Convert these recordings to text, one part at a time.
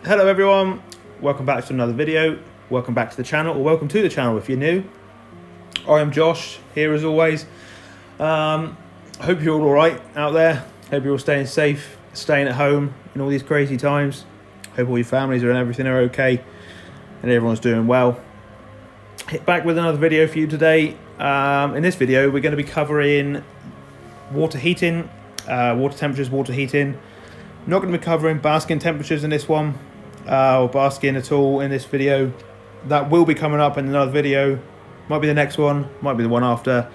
Hello everyone, welcome back to another video, welcome back to the channel, or welcome to the channel if you're new. I am Josh, here as always. Hope you're all alright out there, hope you're all staying safe, staying at home in all these crazy times. Hope all your families and everything are okay, and everyone's doing well. Hit back with another video for you today. In this video we're going to be covering water heating, water temperatures, water heating. Not going to be covering basking temperatures in this one, or basking at all in this video. That will be coming up in another video. Might be the next one, might be the one after,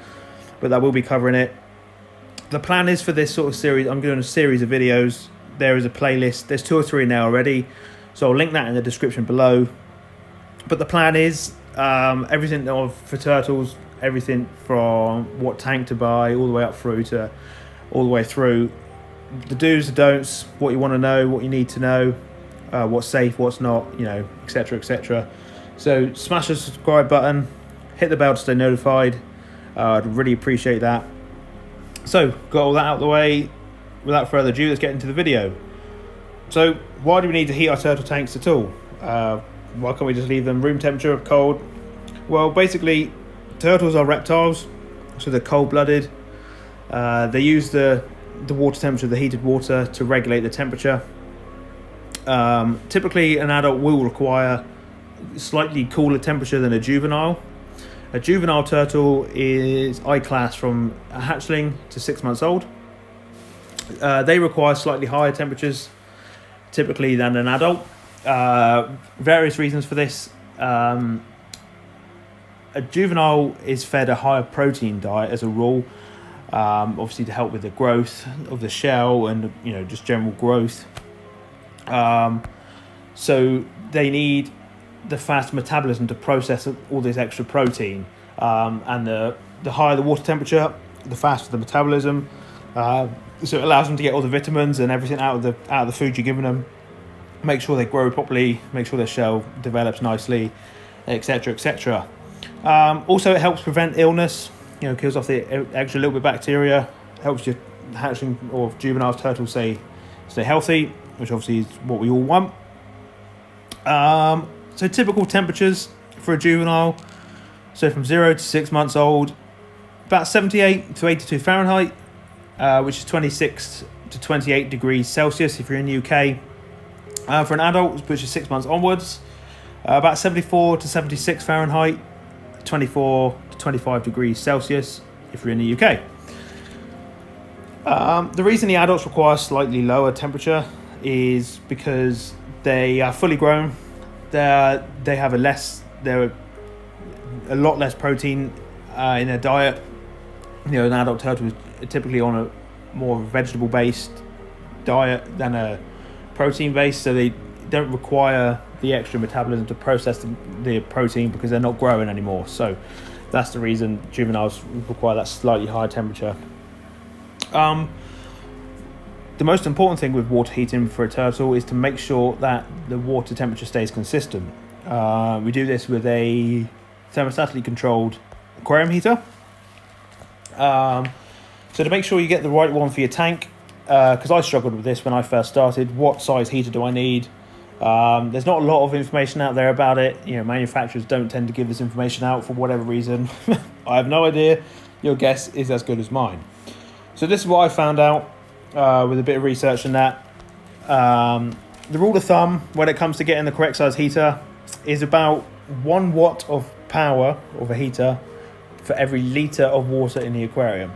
but that will be covering it. The plan is for this sort of series, I'm doing a series of videos. There is a playlist, there's 2 or 3 now already, so I'll link that in the description below. But the plan is everything for turtles, everything from what tank to buy all the way up through to all the way through. The do's, the don'ts, what you want to know, what you need to know, what's safe, what's not, etc, etc. So smash the subscribe button, hit the bell to stay notified. I'd really appreciate that. So got all that out of the way, without further ado, let's get into the video. So why do we need to heat our turtle tanks at all? Why can't we just leave them room temperature, cold? Well, basically turtles are reptiles, so they're cold-blooded. They use the water temperature, the heated water, to regulate the temperature. Typically an adult will require slightly cooler temperature than a juvenile. A juvenile turtle I class from a hatchling to 6 months old. They require slightly higher temperatures typically than an adult. Various reasons for this. A juvenile is fed a higher protein diet as a rule, obviously to help with the growth of the shell and just general growth. So they need the fast metabolism to process all this extra protein, and the higher the water temperature, the faster the metabolism. So it allows them to get all the vitamins and everything out of the food you're giving them. Make sure they grow properly, make sure their shell develops nicely, etc, etc. Also it helps prevent illness, kills off the extra little bit of bacteria, helps your hatchling or juvenile turtles stay healthy, which obviously is what we all want. So typical temperatures for a juvenile, so from 0 to 6 months old, about 78 to 82 Fahrenheit, which is 26 to 28 degrees Celsius if you're in the UK. For an adult, which is 6 months onwards, about 74 to 76 Fahrenheit, 24 to 25 degrees Celsius if you're in the UK. The reason the adults require slightly lower temperature is because they are fully grown. They're a lot less protein in their diet. An adult turtle is typically on a more vegetable based diet than a protein based, so they don't require the extra metabolism to process the protein because they're not growing anymore. So that's the reason juveniles require that slightly higher temperature. The most important thing with water heating for a turtle is to make sure that the water temperature stays consistent. We do this with a thermostatically controlled aquarium heater. So to make sure you get the right one for your tank, because I struggled with this when I first started. What size heater do I need? There's not a lot of information out there about it. Manufacturers don't tend to give this information out for whatever reason. I have no idea. Your guess is as good as mine. So this is what I found out with a bit of research and that. The rule of thumb when it comes to getting the correct size heater is about 1 watt of power of a heater for every litre of water in the aquarium.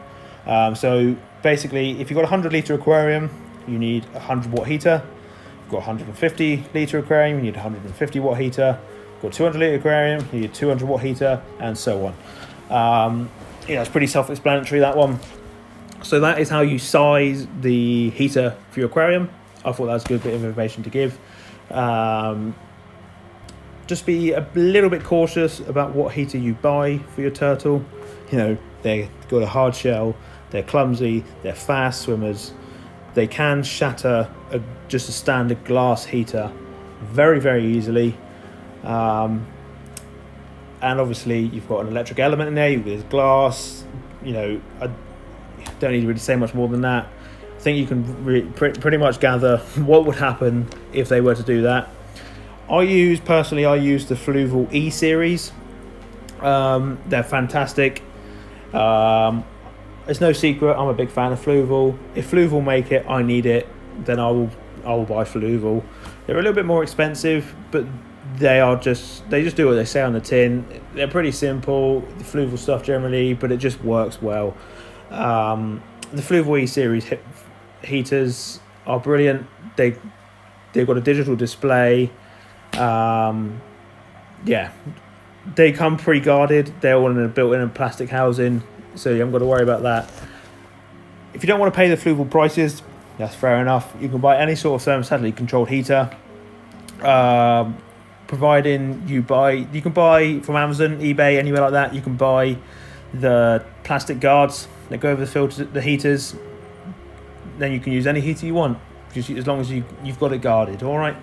So basically, if you've got a 100-litre aquarium, you need a 100-watt heater. If you've got a 150-litre aquarium, you need a 150-watt heater. If you've got a 200-litre aquarium, you need a 200-watt heater, and so on. It's pretty self-explanatory, that one. So that is how you size the heater for your aquarium. I thought that was a good bit of information to give. Just be a little bit cautious about what heater you buy for your turtle. They've got a hard shell, they're clumsy, they're fast swimmers. They can shatter just a standard glass heater very, very easily. And obviously you've got an electric element in there, there's glass. I don't need to really say much more than that. I think you can pretty much gather what would happen if they were to do that. I use the Fluval E series. They're fantastic. It's no secret, I'm a big fan of Fluval. If Fluval make it, I need it, then I will buy Fluval. They're a little bit more expensive, but they just do what they say on the tin. They're pretty simple, the Fluval stuff generally, but it just works well. The Fluval E series heaters are brilliant. They've got a digital display. Yeah, they come pre-guarded. They're all built-in plastic housing, so you haven't got to worry about that. If you don't want to pay the Fluval prices, that's fair enough. You can buy any sort of thermostatically controlled heater. Providing you can buy from Amazon, eBay, anywhere like that. You can buy the plastic guards that go over the heaters. Then you can use any heater you want, just as long as you've got it guarded. All right.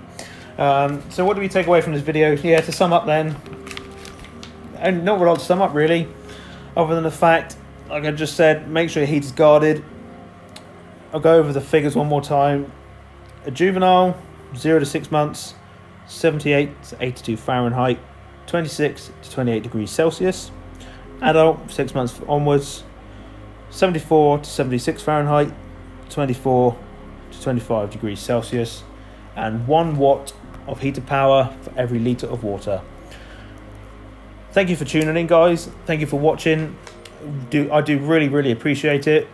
So what do we take away from this video? Yeah, to sum up then, and not a lot to sum up really, other than the fact, like I just said, make sure your heater's guarded. I'll go over the figures one more time. A juvenile, 0 to 6 months, 78 to 82 Fahrenheit, 26 to 28 degrees Celsius. Adult, 6 months onwards, 74 to 76 Fahrenheit, 24 to 25 degrees Celsius, and 1 watt of heater power for every litre of water. Thank you for tuning in, guys. Thank you for watching. I do really, really appreciate it.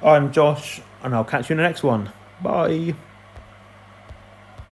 I'm Josh, and I'll catch you in the next one. Bye.